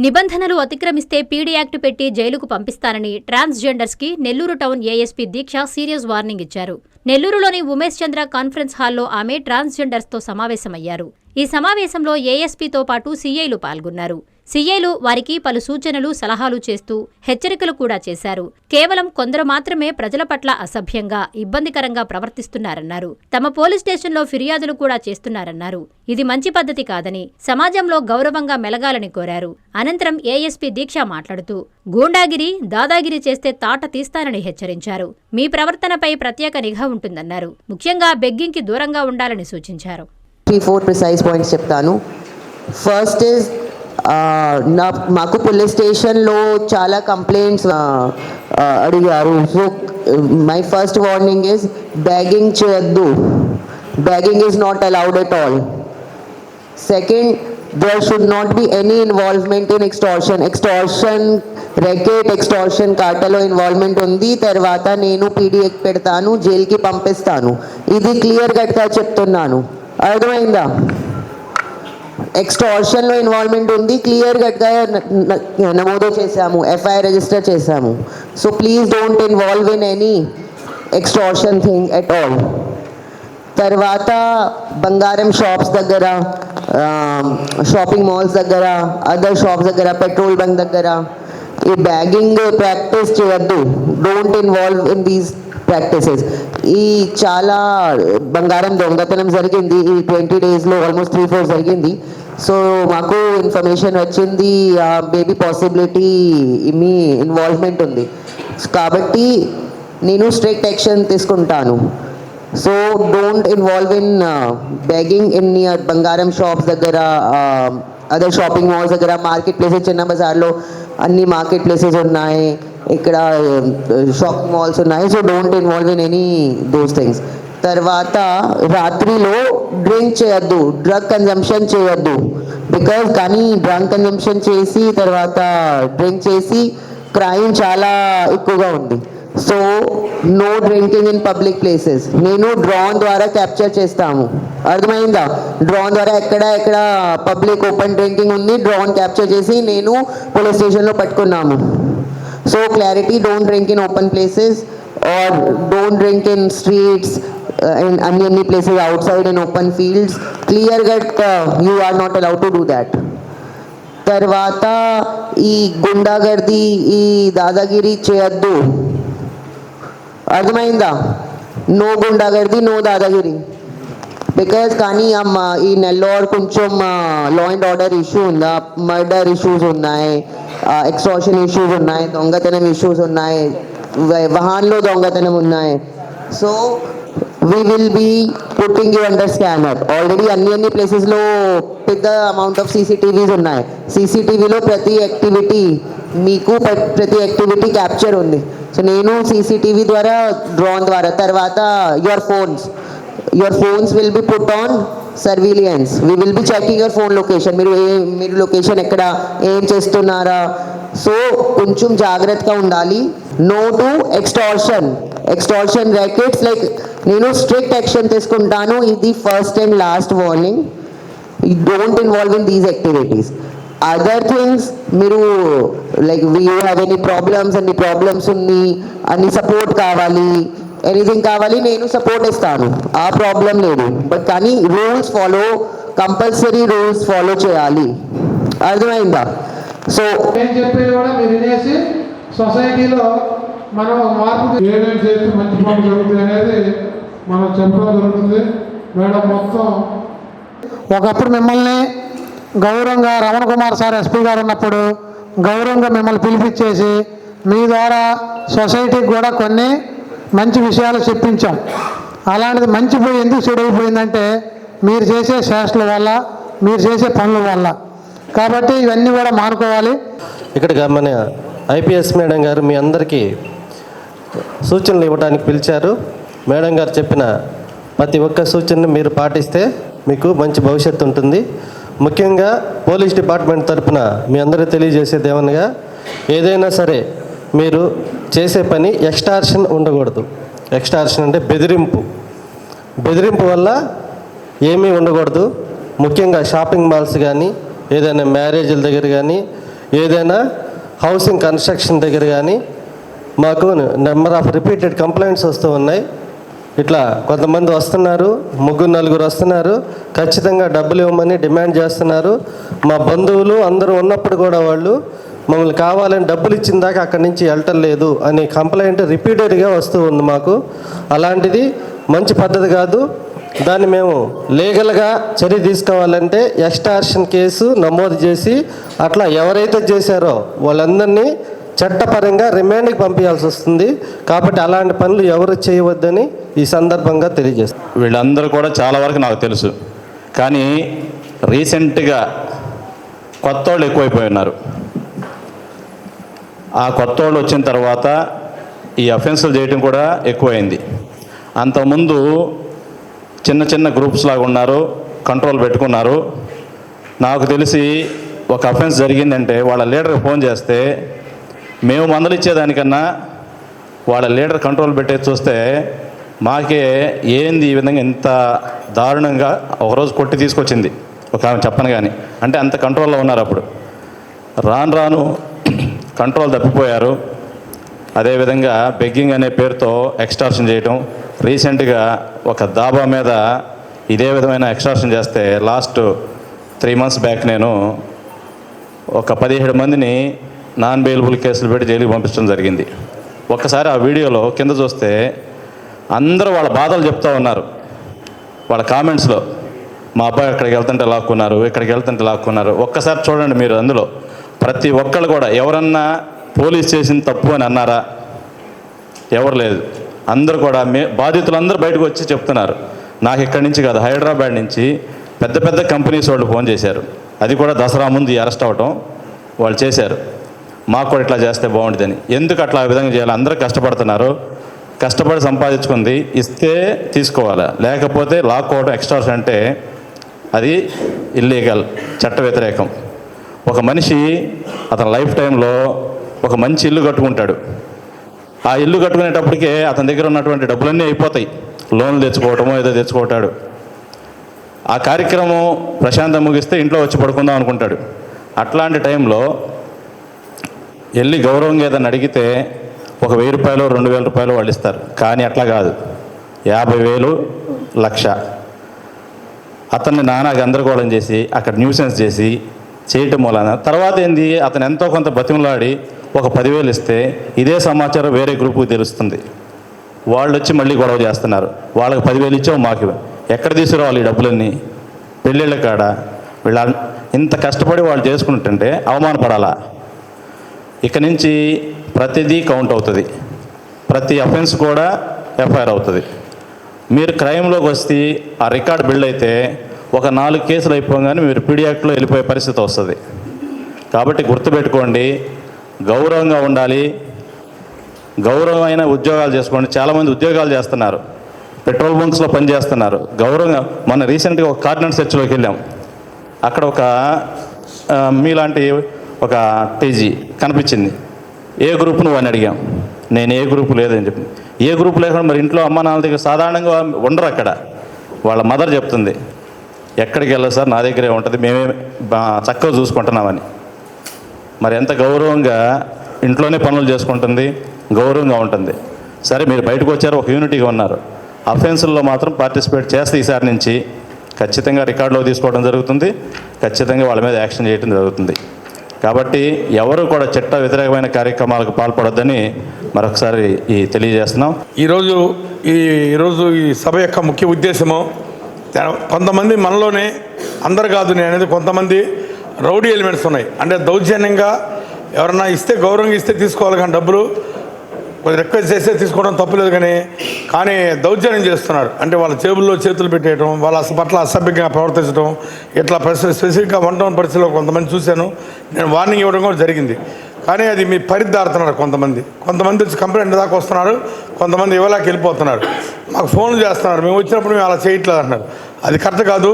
నిబంధనలు అతిక్రమిస్తే PD act పెట్టి జైలుకు పంపిస్తానని ట్రాన్స్జెండర్స్ కి నెల్లూరు టౌన్ ఏఎస్పీ దీక్ష సీరియస్ వార్నింగ్ ఇచ్చారు. నెల్లూరులోని ఉమేష్ చంద్ర కాన్ఫరెన్స్ హాల్లో ఆమె ట్రాన్స్జెండర్స్ తో సమావేశమయ్యారు. ఈ సమావేశంలో ఏఎస్పీతో పాటు సీఐలు పాల్గొన్నారు. సీఐలు వారికి పలు సూచనలు, సలహాలు చేస్తూ హెచ్చరికలు కూడా చేశారు. కేవలం కొందరు మాత్రమే ప్రజల పట్ల అసభ్యంగా, ఇబ్బందికరంగా ప్రవర్తిస్తున్నారన్నారు. తమ పోలీస్ స్టేషన్లో ఫిర్యాదులు కూడా చేస్తున్నారన్నారు. ఇది మంచి పద్ధతి కాదని, సమాజంలో గౌరవంగా మెలగాలని కోరారు. అనంతరం ఏఎస్పీ దీక్ష మాట్లాడుతూ గూండాగిరి, దాదాగిరి చేస్తే తాట తీస్తానని హెచ్చరించారు. మీ ప్రవర్తనపై ప్రత్యేక నిఘా ఉంటుందన్నారు. ముఖ్యంగా బెగ్గింగ్ కి దూరంగా ఉండాలని సూచించారు. 3-4 ప్రిసైజ్ పాయింట్స్ చెప్తాను. ఫస్ట్ ఇస్ మాకు పోలీస్ స్టేషన్లో చాలా కంప్లైంట్స్ అడిగారు. So my first warning is begging చేయొద్దు. Begging is not allowed at all. Second, there should not be any involvement in extortion racket, extortion కార్టెల్లో ఇన్వాల్వ్మెంట్ ఉంది. తర్వాత నేను పీడీ పెడతాను, జైలుకి పంపిస్తాను. ఇది క్లియర్ కట్గా చెప్తున్నాను. అర్థమైందా? ఎక్స్టార్షన్లో ఇన్వాల్వ్మెంట్ ఉంది, క్లియర్ కట్గా నమోదు చేశాము, ఎఫ్ఐఆర్ రిజిస్టర్ చేశాము. So please don't involve in any extortion thing at all. తర్వాత బంగారం షాప్స్ దగ్గర, షాపింగ్ మాల్స్ దగ్గర, అదర్ షాప్స్ దగ్గర, పెట్రోల్ బంక్ దగ్గర ఈ బ్యాగింగ్ ప్రాక్టీస్ చేయొద్దు. Don't involve in these practices. ఈ చాలా బంగారం దొంగతనం జరిగింది ఈ 20 daysలో, ఆల్మోస్ట్ 3-4 జరిగింది. సో మాకు ఇన్ఫర్మేషన్ వచ్చింది ఆ బేబీ పాసిబిలిటీ మీ ఇన్వాల్వ్మెంట్ ఉంది. కాబట్టి నేను స్ట్రిక్ట్ యాక్షన్ తీసుకుంటాను. So don't involve in begging in near బంగారం షాప్స్ దగ్గర, అదర్ షాపింగ్ మాల్స్ దగ్గర, మార్కెట్ ప్లేసెస్, చిన్న బజార్లో అన్ని మార్కెట్ ప్లేసెస్ ఉన్నాయి, ఇక్కడ షాపింగ్ మాల్స్ ఉన్నాయి. So don't involve in any those things. తర్వాత రాత్రిలో డ్రింక్ చేయొద్దు, డ్రగ్ కన్జంప్షన్ చేయొద్దు. బికాజ్ కానీ డ్రగ్ కన్జంప్షన్ చేసి తర్వాత డ్రింక్ చేసి క్రైమ్ చాలా ఎక్కువగా ఉంది. So no drinking in public places. నేను డ్రోన్ ద్వారా క్యాప్చర్ చేస్తాము. అర్థమైందా? డ్రోన్ ద్వారా ఎక్కడ పబ్లిక్ ఓపెన్ డ్రింకింగ్ ఉంది, డ్రోన్ క్యాప్చర్ చేసి నేను పోలీస్ స్టేషన్లో పట్టుకున్నాము. So clarity, don't drink in open places or don't drink in streets, in any places outside in open fields. Clear that you are not allowed to do that. తర్వాత ఈ గుండాగర్ది, ఈ దాదాగిరి చేయొద్దు. అర్థమైందా? నో గుండాగర్ది, నో దాదాగిరి. బికాజ్ కానీ ఈ నెల్లూరు కొంచెం లా అండ్ ఆర్డర్ ఇష్యూ ఉందా, మర్డర్ ఇష్యూస్ ఉన్నాయి, ఎక్స్టార్షన్ ఇష్యూస్ ఉన్నాయి, దొంగతనం ఇష్యూస్ ఉన్నాయి, వాహనంలో దొంగతనం ఉన్నాయి. So we will be putting you under scanner. Already అన్ని ప్లేసెస్లో పెద్ద అమౌంట్ ఆఫ్ CCTVs ఉన్నాయి. CCTVలో ప్రతి యాక్టివిటీ మీకు ప్రతి యాక్టివిటీ క్యాప్చర్ ఉంది. సో నేను CCTV ద్వారా, డ్రోన్ ద్వారా, తర్వాత your phones will be put on surveillance. We will be checking your phone location. మీరు లొకేషన్ ఎక్కడ, ఏం చేస్తున్నారా. సో కొంచెం జాగ్రత్తగా ఉండాలి. No to extortion rackets. Like నేను స్ట్రిక్ట్ యాక్షన్ తీసుకుంటాను. ఇది first and last warning. Don't involve in these activities. Other things మీరు like you have any problems ఉంది, అన్ని సపోర్ట్ కావాలి, ఎనీథింగ్ కావాలి, నేను సపోర్ట్ ఇస్తాను, ఆ ప్రాబ్లం లేదు. బట్ కానీ rules follow, compulsory rules follow చేయాలి. అర్థమైందా? సో నేను చెప్పేది కూడా మీరు వినేసి సొసైటీలో మనం మార్పు ఏమేమి చేస్తే మంచి పనులు జరుగుతాయి అనేది మనం చెప్పడం జరుగుతుంది. మేడం మొత్తం ఒకప్పుడు మిమ్మల్ని గౌరవంగా రమణ కుమార్ సార్ ఎస్పీ గారు ఉన్నప్పుడు గౌరవంగా మిమ్మల్ని పిలిపించేసి మీ ద్వారా సొసైటీకి కూడా కొన్ని మంచి విషయాలు చెప్పించాం. అలాంటిది మంచి పోయి ఎందుకు చెడైపోయిందంటే మీరు చేసే శాస్త్రాల వల్ల, మీరు చేసే పనుల వల్ల. కాబట్టి ఇవన్నీ కూడా మానుకోవాలి. ఇక్కడ మన ఐపీఎస్ మేడం గారు మీ అందరికీ సూచనలు ఇవ్వడానికి పిలిచారు. మేడం గారు చెప్పిన ప్రతి ఒక్క సూచనని మీరు పాటిస్తే మీకు మంచి భవిష్యత్తు ఉంటుంది. ముఖ్యంగా పోలీస్ డిపార్ట్మెంట్ తరఫున మీ అందరూ తెలియజేసేది ఏమనగా, ఏదైనా సరే మీరు చేసే పని ఎక్స్టార్షన్ ఉండకూడదు. ఎక్స్టార్షన్ అంటే బెదిరింపు వల్ల ఏమీ ఉండకూడదు. ముఖ్యంగా షాపింగ్ మాల్స్ కానీ, ఏదైనా మ్యారేజ్ల దగ్గర కానీ, ఏదైనా హౌసింగ్ కన్స్ట్రక్షన్ దగ్గర కానీ మాకు నెంబర్ ఆఫ్ రిపీటెడ్ కంప్లైంట్స్ వస్తూ ఉన్నాయి. ఇట్లా కొంతమంది వస్తున్నారు, 3-4 వస్తున్నారు, ఖచ్చితంగా డబ్బులు ఇవ్వమని డిమాండ్ చేస్తున్నారు. మా బంధువులు అందరూ ఉన్నప్పుడు కూడా వాళ్ళు మమ్మల్ని కావాలని డబ్బులు ఇచ్చిన దాకా అక్కడి నుంచి వెళ్ళటం లేదు అనే కంప్లైంట్ రిపీటెడ్గా వస్తూ ఉంది మాకు. అలాంటిది మంచి పద్ధతి కాదు. దాన్ని మేము లీగల్గా చర్య తీసుకోవాలంటే ఎక్స్టార్షన్ కేసు నమోదు చేసి అట్లా ఎవరైతే చేశారో వాళ్ళందరినీ చట్టపరంగా రిమాండ్కి పంపించాల్సి వస్తుంది. కాబట్టి అలాంటి పనులు ఎవరు చేయవద్దని ఈ సందర్భంగా తెలియజేస్తాం. వీళ్ళందరూ కూడా చాలా వరకు నాకు తెలుసు, కానీ రీసెంట్గా కొత్త వాళ్ళు ఎక్కువైపోయి ఉన్నారు. ఆ కొత్త వాళ్ళు వచ్చిన తర్వాత ఈ అఫెన్సులు చేయడం కూడా ఎక్కువైంది. అంతకుముందు చిన్న చిన్న గ్రూప్స్ లాగా ఉన్నారు, కంట్రోల్ పెట్టుకున్నారు. నాకు తెలిసి ఒక అఫెన్స్ జరిగిందంటే వాళ్ళ లీడర్కి ఫోన్ చేస్తే మేము మందలిచ్చేదానికన్నా వాళ్ళ లీడర్ కంట్రోల్ పెట్టేది చూస్తే మాకే ఏంది ఈ విధంగా ఇంత దారుణంగా ఒకరోజు కొట్టి తీసుకొచ్చింది ఒక ఆమె చెప్పను కానీ. అంటే అంత కంట్రోల్లో ఉన్నారు. అప్పుడు రాను రాను కంట్రోల్ తప్పిపోయారు. అదేవిధంగా బెగ్గింగ్ అనే పేరుతో ఎక్స్టార్షన్ చేయటం. రీసెంట్గా ఒక దాబా మీద ఇదే విధమైన ఎక్స్టార్షన్ చేస్తే లాస్ట్ 3 months బ్యాక్ నేను ఒక 17 మందిని నాన్ బెయిలబుల్ కేసులు పెట్టి జైలుకి పంపించడం జరిగింది. ఒక్కసారి ఆ వీడియోలో కింద చూస్తే అందరూ వాళ్ళ బాధలు చెప్తూ ఉన్నారు. వాళ్ళ కామెంట్స్లో మా అబ్బాయి అక్కడికి వెళ్తుంటే లాక్కున్నారు, ఇక్కడికి వెళ్తుంటే లాక్కున్నారు. ఒక్కసారి చూడండి మీరు, అందులో ప్రతి ఒక్కళ్ళు కూడా ఎవరన్నా పోలీస్ చేసిన తప్పు అని అన్నారా? ఎవరు లేదు. అందరూ కూడా బాధితులందరూ బయటకు వచ్చి చెప్తున్నారు. నాకు ఇక్కడి నుంచి కాదు, హైదరాబాద్ నుంచి పెద్ద పెద్ద కంపెనీస్ వాళ్ళు ఫోన్ చేశారు. అది కూడా దసరా ముందు అరెస్ట్ అవ్వటం వాళ్ళు చేశారు. మాకు కూడా ఇట్లా చేస్తే బాగుంటుందని. ఎందుకు అట్లా ఆ విధంగా చేయాలి? అందరూ కష్టపడుతున్నారు. కష్టపడి సంపాదించుకుంది ఇస్తే తీసుకోవాలి, లేకపోతే లాక్కోవడం ఎక్స్టార్షన్ అంటే అది ఇల్లీగల్, చట్ట వ్యతిరేకం. ఒక మనిషి అతని లైఫ్ టైంలో ఒక మంచి ఇల్లు కట్టుకుంటాడు. ఆ ఇల్లు కట్టుకునేటప్పటికే అతని దగ్గర ఉన్నటువంటి డబ్బులన్నీ అయిపోతాయి. లోన్లు తెచ్చుకోవటమో ఏదో తెచ్చుకుంటాడు. ఆ కార్యక్రమం ప్రశాంతం ముగిస్తే ఇంట్లో వచ్చి పడుకుందాం అనుకుంటాడు. అట్లాంటి టైంలో వెళ్ళి గౌరవంగా ఏదైనా అడిగితే ఒక 1000 రూపాయలు 2000 రూపాయలు వాళ్ళు ఇస్తారు. కానీ అట్లా కాదు, 50,000 1,00,000 అతన్ని నానా గందరగోళం చేసి అక్కడ న్యూసెన్స్ చేసి చేయటం వలన తర్వాత ఏంది, అతను ఎంతో కొంత బతిమలాడి ఒక 10,000 ఇస్తే ఇదే సమాచారం వేరే గ్రూపుకి తెలుస్తుంది. వాళ్ళు వచ్చి మళ్ళీ గొడవ చేస్తున్నారు. వాళ్ళకి 10,000 ఇచ్చావు, మాకు ఎక్కడ తీసుకురావాలి ఈ డబ్బులన్నీ? పెళ్ళిళ్ళ కాడ వీళ్ళ ఇంత కష్టపడి వాళ్ళు చేసుకుంటుంటే అవమానపడాలా? ఇక నుంచి ప్రతిదీ కౌంట్ అవుతుంది. ప్రతి అఫెన్స్ కూడా ఎఫ్ఐఆర్ అవుతుంది. మీరు క్రైమ్లోకి వస్తే ఆ రికార్డ్ బిల్డ్ అయితే ఒక 4 కేసులు అయిపోగానే మీరు పీడీ యాక్ట్లో వెళ్ళిపోయే పరిస్థితి వస్తుంది. కాబట్టి గుర్తుపెట్టుకోండి, గౌరవంగా ఉండాలి, గౌరవమైన ఉద్యోగాలు చేసుకోండి. చాలామంది ఉద్యోగాలు చేస్తున్నారు, పెట్రోల్ బంక్స్లో పనిచేస్తున్నారు గౌరవంగా. మొన్న రీసెంట్గా ఒక కార్డినెన్స్ చర్చిలోకి వెళ్ళాం. అక్కడ ఒక మీలాంటి ఒక టీజీ కనిపించింది. ఏ గ్రూప్ నువ్వు అని అడిగాం. నేను ఏ గ్రూపు లేదని చెప్పి. ఏ గ్రూప్ లేకుండా మరి ఇంట్లో అమ్మ నాన్న దగ్గర సాధారణంగా ఉండరు. అక్కడ వాళ్ళ మదర్ చెప్తుంది, ఎక్కడికి వెళ్ళదు సార్, నా దగ్గరే ఉంటుంది, మేమే చక్కగా చూసుకుంటున్నామని. మరి ఎంత గౌరవంగా ఇంట్లోనే పనులు చేసుకుంటుంది, గౌరవంగా ఉంటుంది. సరే మీరు బయటకు వచ్చారు, ఒక యూనిటీగా ఉన్నారు. అఫెన్సుల్లో మాత్రం పార్టిసిపేట్ చేస్తే ఈసారి నుంచి ఖచ్చితంగా రికార్డులో తీసుకోవడం జరుగుతుంది, ఖచ్చితంగా వాళ్ళ మీద యాక్షన్ చేయడం జరుగుతుంది. కాబట్టి ఎవరు కూడా చట్ట వ్యతిరేకమైన కార్యక్రమాలకు పాల్పడొద్దని మరొకసారి తెలియజేస్తున్నాం. ఈరోజు ఈ సభ యొక్క ముఖ్య ఉద్దేశము, కొంతమంది మనలోనే, అందరు కాదు నేను అనేది, కొంతమంది రౌడీ ఎలిమెంట్స్ ఉన్నాయి. అంటే దౌర్జన్యంగా ఎవరన్నా ఇస్తే గౌరవంగా ఇస్తే తీసుకోవాలి, కానీ డబ్బులు కొంచెం రిక్వెస్ట్ చేస్తే తీసుకోవడం తప్పులేదు. కానీ దౌర్జన్యం చేస్తున్నారు. అంటే వాళ్ళ జేబుల్లో చేతులు పెట్టేయడం, వాళ్ళ పట్ల అసభ్యంగా ప్రవర్తించడం, ఇట్లా స్పెసిఫిక్గా 1 పరిస్థితిలో కొంతమంది చూశాను. నేను వార్నింగ్ ఇవ్వడం కూడా జరిగింది. కానీ అది మీ పరిదారుతున్నారు. కొంతమంది వచ్చి కంప్లైంట్ దాకా వస్తున్నారు, కొంతమంది ఇవ్వలేక వెళ్ళిపోతున్నారు. మాకు ఫోన్లు చేస్తున్నారు, మేము వచ్చినప్పుడు మేము అలా చేయట్లేదు అంటున్నారు. అది కరెక్ట్ కాదు.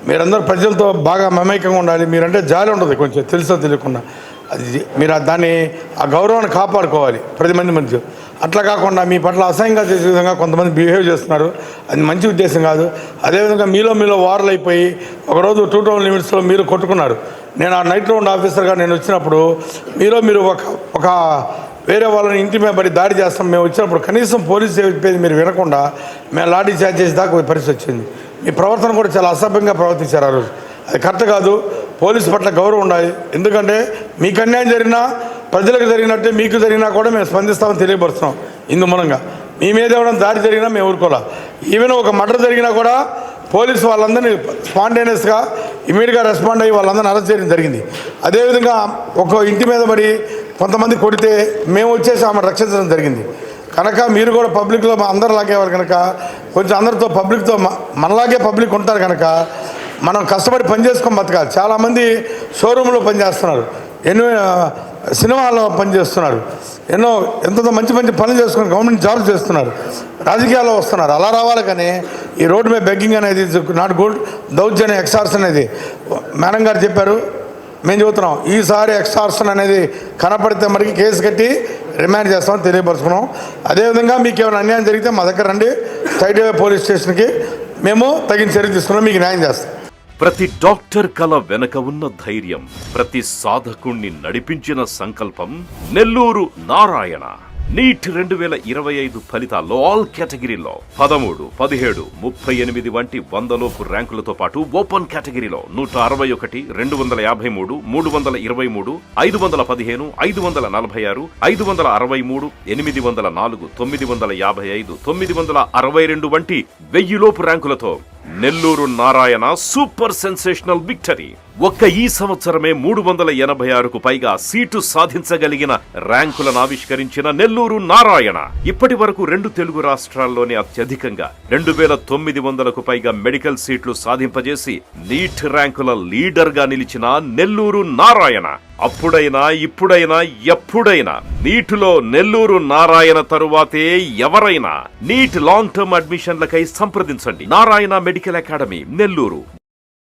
మీరందరూ ప్రజలతో బాగా మమైకంగా ఉండాలి. మీరంటే జాలి ఉంటుంది కొంచెం, తెలుసో తెలియకుండా. అది మీరు దాన్ని, ఆ గౌరవాన్ని కాపాడుకోవాలి ప్రతి మంది మధ్య. అట్లా కాకుండా మీ పట్ల అసహ్యంగా చేసే విధంగా కొంతమంది బిహేవ్ చేస్తున్నారు. అది మంచి ఉద్దేశం కాదు. అదేవిధంగా మీలో వార్లు అయిపోయి ఒకరోజు 2 టౌన్ లిమిట్స్లో మీరు కొట్టుకున్నారు. నేను ఆ నైట్ రౌండ్ ఆఫీసర్గా నేను వచ్చినప్పుడు మీరు ఒక వేరే వాళ్ళని ఇంటి మీద పడి దాడి చేస్తాం మేము వచ్చినప్పుడు కనీసం పోలీసు చెప్పేది మీరు వినకుండా మేము లాఠీ చార్జ్ చేసి దాకా పరిస్థితి వచ్చింది. మీ ప్రవర్తన కూడా చాలా అసభ్యంగా ప్రవర్తించారు ఆ రోజు. అది కరెక్ట్ కాదు. పోలీసు పట్ల గౌరవం ఉండాలి. ఎందుకంటే మీకు అన్యాయం జరిగినా ప్రజలకు జరిగినట్టే మీకు జరిగినా కూడా మేము స్పందిస్తామని తెలియపరుస్తున్నాం. ఇందు మూలంగా మీ మీద ఏమైనా దాడి జరిగినా మేము ఊరుకోవాలి. ఈవెన్ ఒక మర్డర్ జరిగినా కూడా పోలీసు వాళ్ళందరినీ స్పాంటేనియస్గా ఇమీడియట్గా రెస్పాండ్ అయ్యి వాళ్ళందరినీ అరెస్ట్ చేయడం జరిగింది. అదేవిధంగా ఒక ఇంటి మీద పడి కొంతమంది కొడితే మేము వచ్చేసి ఆమె రక్షించడం జరిగింది. కనుక మీరు కూడా పబ్లిక్లో అందరిలాగే వారు కనుక కొంచెం అందరితో పబ్లిక్తో మనలాగే పబ్లిక్ ఉంటారు కనుక మనం కష్టపడి పనిచేసుకొని బతకాలి. చాలామంది షోరూంలో పనిచేస్తున్నారు, ఎన్నో సినిమాల్లో పనిచేస్తున్నారు, ఎంతో మంచి పనులు చేసుకుని గవర్నమెంట్ జాబ్స్ చేస్తున్నారు, రాజకీయాల్లో వస్తున్నారు. అలా రావాలి కానీ ఈ రోడ్డు మీద బెగ్గింగ్ అనేది నాట్ గుడ్. దౌర్జన్య ఎక్సార్షన్ అనేది మేడం గారు చెప్పారు, మేము చెబుతున్నాం. ఈసారి ఎక్సార్షన్ అనేది కనపడితే మరికి కేసు కట్టి రిమాండ్ చేస్తామని తెలియపరుచుకున్నాం. అదేవిధంగా మీకు ఏమైనా అన్యాయం జరిగితే మా దగ్గర రండి, స్ట్రైట్ అవే పోలీస్ స్టేషన్కి మేము తగిన చర్య తీసుకున్నాం, మీకు న్యాయం చేస్తాం. ప్రతి డాక్టర్ కల వెనక ఉన్న ధైర్యం, ప్రతి సాధకుణ్ణి నడిపించిన సంకల్పం నెల్లూరు నారాయణ. నీట్ 2025 ఫలితాల్లో ఆల్ కేటగిరీలో 13, 17, 38 వంటి 100లోపు ర్యాంకులతో పాటు ఓపెన్ కేటగిరీలో 161, 253, 323, 515, 546, 563, 804, 955, 962 వంటి 1000లోపు ర్యాంకులతో Nellore Narayana super sensational victory. ఒక్క ఈ సంవత్సరమే 386కు పైగా సీటు సాధించగలిగిన ర్యాంకులను ఆవిష్కరించిన నెల్లూరు నారాయణ ఇప్పటి వరకు 2 తెలుగు రాష్ట్రాల్లోనే అత్యధికంగా 2900కు పైగా మెడికల్ సీట్లు సాధింపజేసి నీట్ ర్యాంకుల లీడర్ గా నిలిచిన నెల్లూరు నారాయణ. అప్పుడైనా ఇప్పుడైనా ఎప్పుడైనా నీటిలో నెల్లూరు నారాయణ తరువాతే ఎవరైనా. నీట్ లాంగ్ టర్మ్ అడ్మిషన్లకై సంప్రదించండి. Narayana medical academy, Nellore.